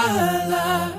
la.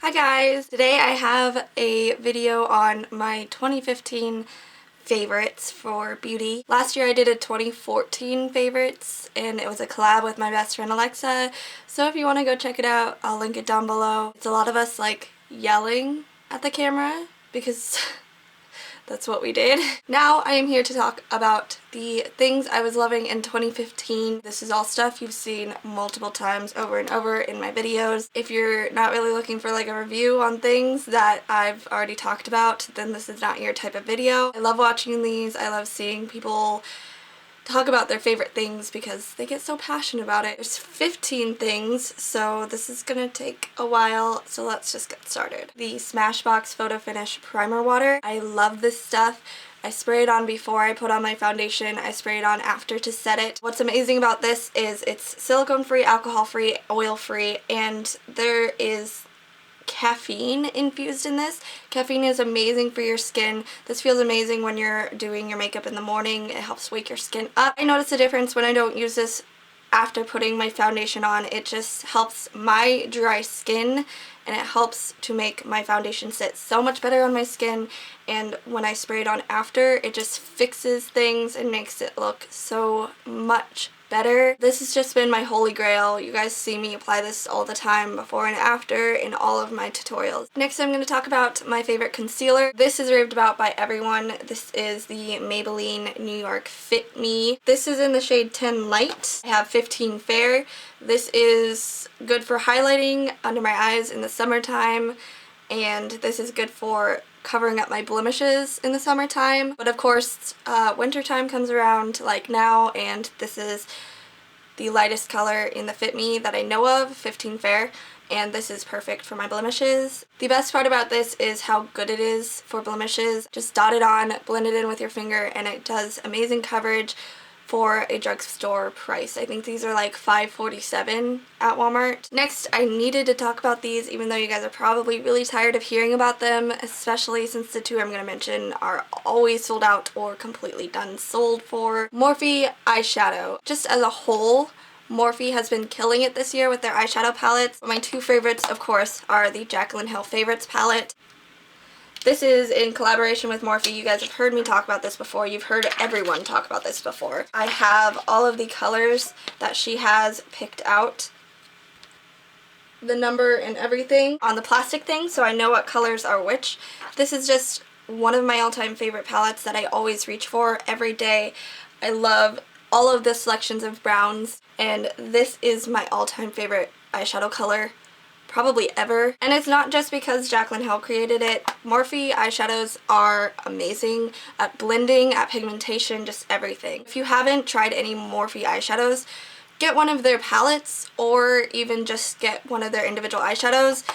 Hi guys! Today I have a video on my 2015 favorites for beauty. Last year I did a 2014 favorites and it was a collab with my best friend Alexa, so if you want to go check it out, I'll link it down below. It's a lot of us like yelling at the camera because that's what we did. Now I am here to talk about the things I was loving in 2015. This is all stuff you've seen multiple times over and over in my videos. If you're not really looking for like a review on things that I've already talked about, then this is not your type of video. I love watching these. I love seeing people talk about their favorite things because they get so passionate about it. There's 15 things, so this is gonna take a while, so let's just get started. The Smashbox Photo Finish Primer Water. I love this stuff. I spray it on before I put on my foundation. I spray it on after to set it. What's amazing about this is it's silicone-free, alcohol-free, oil-free, and there is caffeine infused in this. Caffeine is amazing for your skin. This feels amazing when you're doing your makeup in the morning. It helps wake your skin up. I notice a difference when I don't use this after putting my foundation on. It just helps my dry skin and it helps to make my foundation sit so much better on my skin, and when I spray it on after, it just fixes things and makes it look so much better. This has just been my holy grail. You guys see me apply this all the time before and after in all of my tutorials. Next I'm going to talk about my favorite concealer. This is raved about by everyone. This is the Maybelline New York Fit Me. This is in the shade 10 Light. I have 15 Fair. This is good for highlighting under my eyes in the summertime, and this is good for covering up my blemishes in the summertime. But of course, wintertime comes around like now, and this is the lightest color in the Fit Me that I know of, 15 Fair, and this is perfect for my blemishes. The best part about this is how good it is for blemishes. Just dot it on, blend it in with your finger, and it does amazing coverage for a drugstore price. I think these are like $5.47 at Walmart. Next, I needed to talk about these even though you guys are probably really tired of hearing about them, especially since the two I'm going to mention are always sold out or completely done sold for. Morphe eyeshadow. Just as a whole, Morphe has been killing it this year with their eyeshadow palettes. My two favorites, of course, are the Jaclyn Hill Favorites palette. This is in collaboration with Morphe. You guys have heard me talk about this before. You've heard everyone talk about this before. I have all of the colors that she has picked out, the number and everything on the plastic thing, so I know what colors are which. This is just one of my all-time favorite palettes that I always reach for every day. I love all of the selections of browns, and this is my all-time favorite eyeshadow color probably ever. And it's not just because Jaclyn Hill created it. Morphe eyeshadows are amazing at blending, at pigmentation, just everything. If you haven't tried any Morphe eyeshadows, get one of their palettes or even just get one of their individual eyeshadows.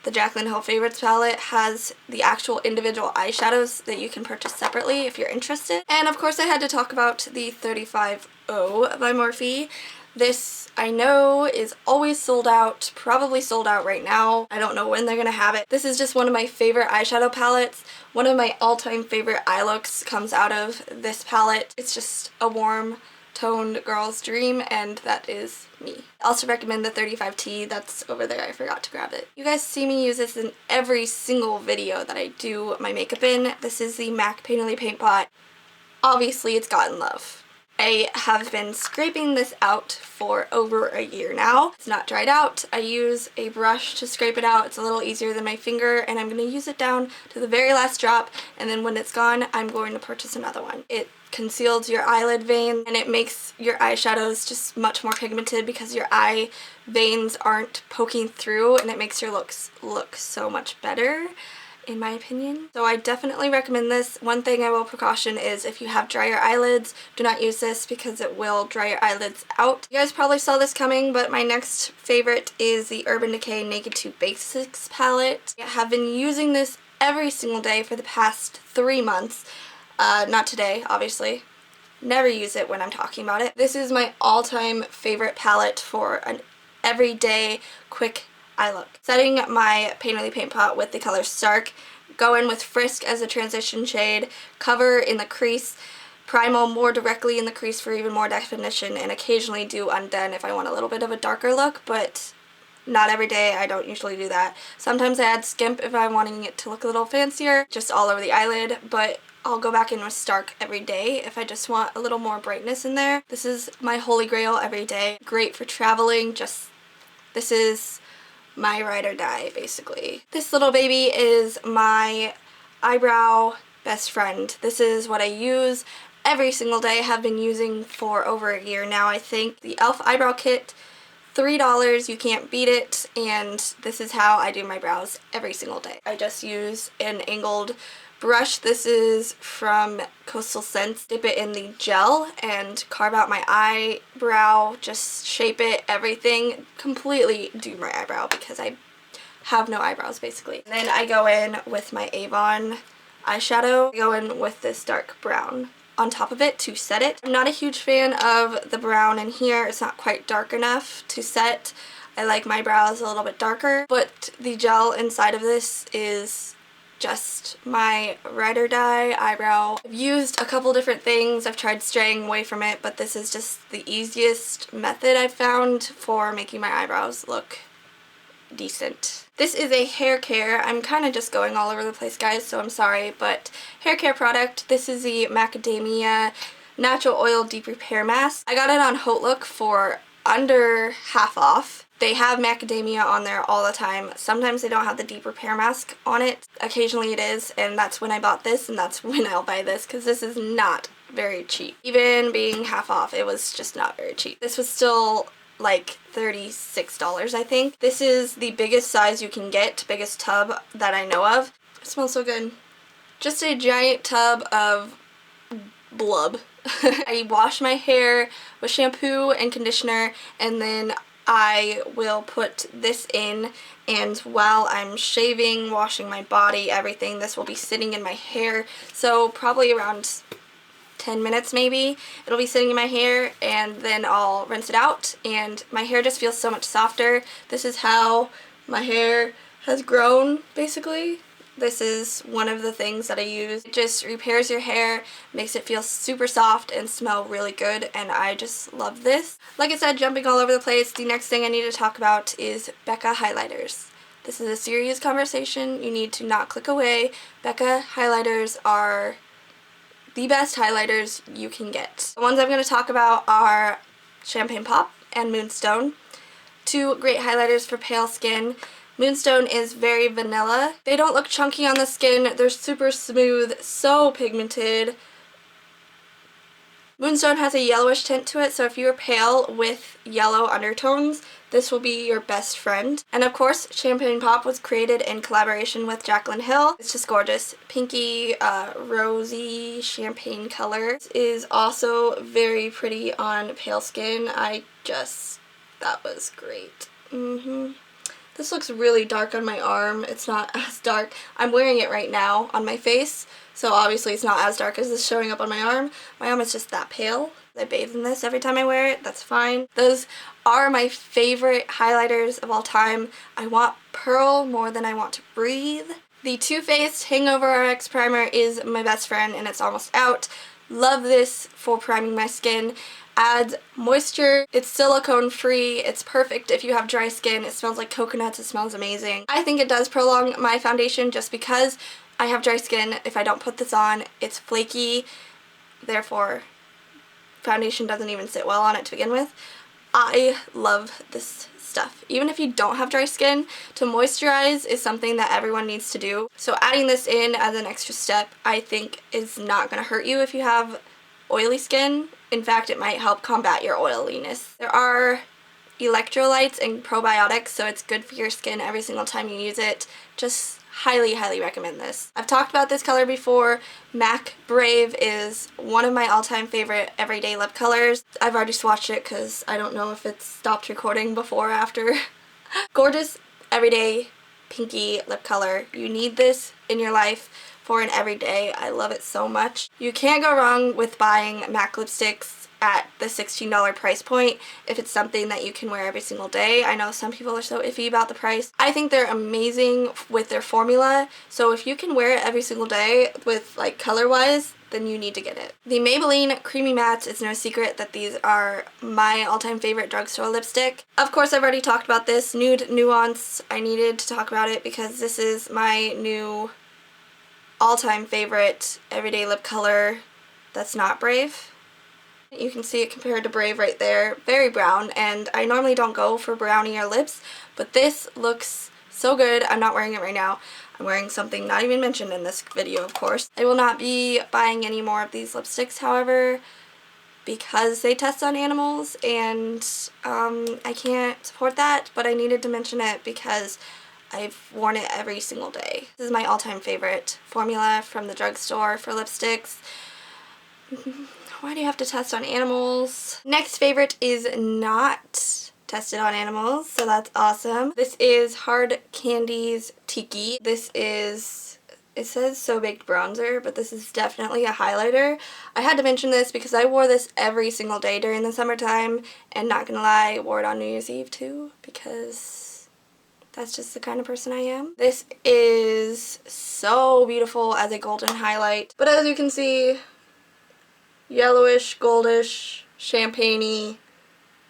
The Jaclyn Hill Favorites palette has the actual individual eyeshadows that you can purchase separately if you're interested. And of course I had to talk about the 35O by Morphe. This, I know, is always sold out, probably sold out right now. I don't know when they're gonna have it. This is just one of my favorite eyeshadow palettes. One of my all-time favorite eye looks comes out of this palette. It's just a warm toned girl's dream, and that is me. I also recommend the 35T that's over there. I forgot to grab it. You guys see me use this in every single video that I do my makeup in. This is the MAC Painterly Paint Pot. Obviously, it's gotten love. I have been scraping this out for over a year now. It's not dried out. I use a brush to scrape it out. It's a little easier than my finger, and I'm going to use it down to the very last drop, and then when it's gone, I'm going to purchase another one. It conceals your eyelid vein, and it makes your eyeshadows just much more pigmented because your eye veins aren't poking through, and it makes your looks look so much better, in my opinion. So I definitely recommend this. One thing I will precaution is if you have drier eyelids, do not use this because it will dry your eyelids out. You guys probably saw this coming, but my next favorite is the Urban Decay Naked 2 Basics palette. I have been using this every single day for the past 3 months. Not today, obviously. Never use it when I'm talking about it. This is my all-time favorite palette for an everyday quick eye look. Setting my Painterly Paint Pot with the color Stark, go in with Frisk as a transition shade, cover in the crease, primal more directly in the crease for even more definition, and occasionally do undone if I want a little bit of a darker look, but not every day. I don't usually do that. Sometimes I add skimp if I'm wanting it to look a little fancier, just all over the eyelid, but I'll go back in with Stark every day if I just want a little more brightness in there. This is my holy grail every day. Great for traveling, this is my ride or die, basically. This little baby is my eyebrow best friend. This is what I use every single day. I have been using for over a year now, I think. The e.l.f. eyebrow kit, $3, you can't beat it, and this is how I do my brows every single day. I just use an angled brush. This is from Coastal Scents. Dip it in the gel and carve out my eyebrow, just shape it, everything. Completely do my eyebrow because I have no eyebrows basically. And then I go in with my Avon eyeshadow. I go in with this dark brown on top of it to set it. I'm not a huge fan of the brown in here. It's not quite dark enough to set. I like my brows a little bit darker, but the gel inside of this is just my ride or die eyebrow. I've used a couple different things. I've tried straying away from it, but this is just the easiest method I've found for making my eyebrows look decent. This is a hair care. I'm kind of just going all over the place, guys, so I'm sorry, but hair care product. This is the Macadamia Natural Oil Deep Repair Mask. I got it on HauteLook for under half off. They have macadamia on there all the time. Sometimes they don't have the deep repair mask on it. Occasionally it is, and that's when I bought this, and that's when I'll buy this, because this is not very cheap. Even being half off, it was just not very cheap. This was still like $36, I think. This is the biggest size you can get, biggest tub that I know of. It smells so good. Just a giant tub of blub. I wash my hair with shampoo and conditioner, and then I will put this in, and while I'm shaving, washing my body, everything, this will be sitting in my hair. So probably around 10 minutes maybe. It'll be sitting in my hair, and then I'll rinse it out, and my hair just feels so much softer. This is how my hair has grown, basically. This is one of the things that I use. It just repairs your hair, makes it feel super soft and smell really good, and I just love this. Like I said, jumping all over the place, the next thing I need to talk about is Becca highlighters. This is a serious conversation. You need to not click away. Becca highlighters are the best highlighters you can get. The ones I'm going to talk about are Champagne Pop and Moonstone. Two great highlighters for pale skin. Moonstone is very vanilla. They don't look chunky on the skin. They're super smooth, so pigmented. Moonstone has a yellowish tint to it, so if you are pale with yellow undertones, this will be your best friend. And of course, Champagne Pop was created in collaboration with Jaclyn Hill. It's just gorgeous. Pinky, rosy, champagne color. This is also very pretty on pale skin. That was great. This looks really dark on my arm. It's not as dark. I'm wearing it right now on my face, so obviously it's not as dark as this showing up on my arm. My arm is just that pale. I bathe in this every time I wear it. That's fine. Those are my favorite highlighters of all time. I want Pearl more than I want to breathe. The Too Faced Hangover RX Primer is my best friend, and it's almost out. Love this for priming my skin. Adds moisture. It's silicone free. It's perfect if you have dry skin. It smells like coconuts. It smells amazing. I think it does prolong my foundation just because I have dry skin. If I don't put this on, it's flaky. Therefore, foundation doesn't even sit well on it to begin with. I love this stuff. Even if you don't have dry skin, to moisturize is something that everyone needs to do. So adding this in as an extra step, I think is not going to hurt you if you have oily skin. In fact, it might help combat your oiliness. There are electrolytes and probiotics, so it's good for your skin every single time you use it. Just highly, highly recommend this. I've talked about this color before. MAC Brave is one of my all-time favorite everyday lip colors. I've already swatched it because I don't know if it's stopped recording before or after. Gorgeous, everyday, pinky lip color. You need this in your life for an everyday. I love it so much. You can't go wrong with buying MAC lipsticks at the $16 price point if it's something that you can wear every single day. I know some people are so iffy about the price. I think they're amazing with their formula, so if you can wear it every single day with, like, color-wise, then you need to get it. The Maybelline Creamy Mattes, it's no secret that these are my all-time favorite drugstore lipstick. Of course, I've already talked about this. Nude Nuance, I needed to talk about it because this is my new all-time favorite everyday lip color that's not Brave. You can see it compared to Brave right there. Very brown, and I normally don't go for brownier lips, but this looks so good. I'm not wearing it right now. I'm wearing something not even mentioned in this video, of course. I will not be buying any more of these lipsticks, however, because they test on animals, and I can't support that, but I needed to mention it because I've worn it every single day. This is my all-time favorite formula from the drugstore for lipsticks. Why do you have to test on animals? Next favorite is not tested on animals, so that's awesome. This is Hard Candy's Tiki. This is, it says So Baked Bronzer, but this is definitely a highlighter. I had to mention this because I wore this every single day during the summertime, and not gonna lie, I wore it on New Year's Eve too, because that's just the kind of person I am. This is so beautiful as a golden highlight, but as you can see, yellowish, goldish, champagne-y,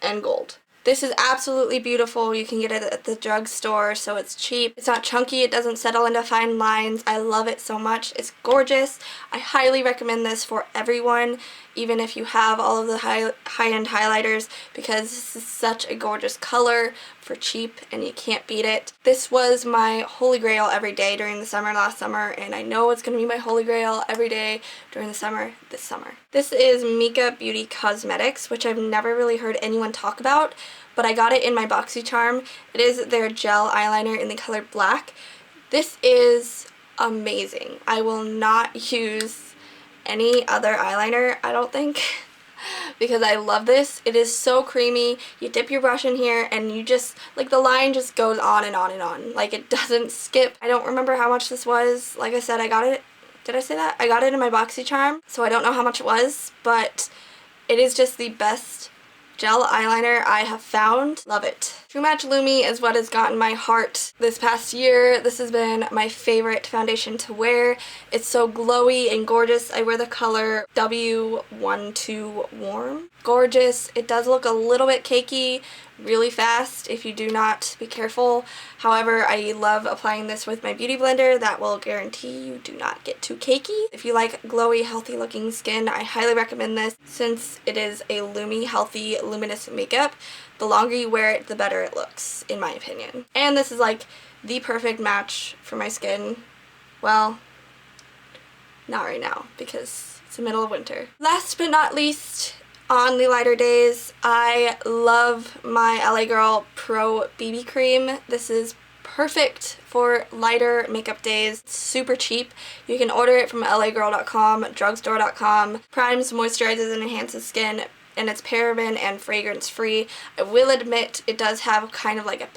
and gold. This is absolutely beautiful. You can get it at the drugstore, so it's cheap. It's not chunky. It doesn't settle into fine lines. I love it so much. It's gorgeous. I highly recommend this for everyone, even if you have all of the high-end highlighters, because this is such a gorgeous color for cheap, and you can't beat it. This was my holy grail every day during the summer last summer, and I know it's going to be my holy grail every day during the summer this summer. This is Mika Beauty Cosmetics, which I've never really heard anyone talk about, but I got it in my BoxyCharm. It is their gel eyeliner in the color black. This is amazing. I will not use any other eyeliner, I don't think, because I love this. It is so creamy. You dip your brush in here and you just, like, the line just goes on and on and on. Like, it doesn't skip. I don't remember how much this was. Like I said, I got it, did I say that? I got it in my BoxyCharm, so I don't know how much it was, but it is just the best gel eyeliner I have found. Love it. True Match Lumi is what has gotten my heart this past year. This has been my favorite foundation to wear. It's so glowy and gorgeous. I wear the color W12 Warm. Gorgeous. It does look a little bit cakey really fast if you do not be careful. However, I love applying this with my beauty blender. That will guarantee you do not get too cakey. If you like glowy, healthy looking skin, I highly recommend this since it is a Lumi Healthy Luminous makeup. The longer you wear it, the better it looks, in my opinion. And this is like the perfect match for my skin. Well, not right now because it's the middle of winter. Last but not least, on the lighter days, I love my LA Girl Pro BB Cream. This is perfect for lighter makeup days. It's super cheap. You can order it from lagirl.com, drugstore.com. Primes, moisturizes, and enhances skin, and it's paraben and fragrance free. I will admit it does have kind of like a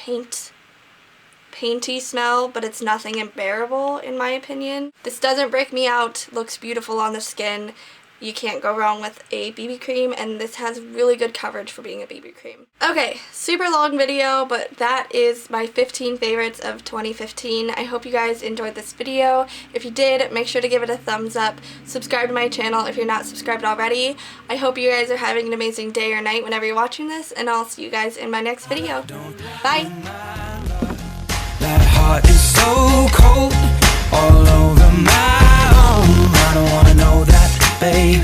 painty smell, but it's nothing unbearable in my opinion. This doesn't break me out, looks beautiful on the skin. You can't go wrong with a BB cream, and this has really good coverage for being a BB cream. Okay, super long video, but that is my 15 favorites of 2015. I hope you guys enjoyed this video. If you did, make sure to give it a thumbs up. Subscribe to my channel if you're not subscribed already. I hope you guys are having an amazing day or night whenever you're watching this, and I'll see you guys in my next video. Bye! That heart is so cold, all over my own. I don't wanna know that, babe.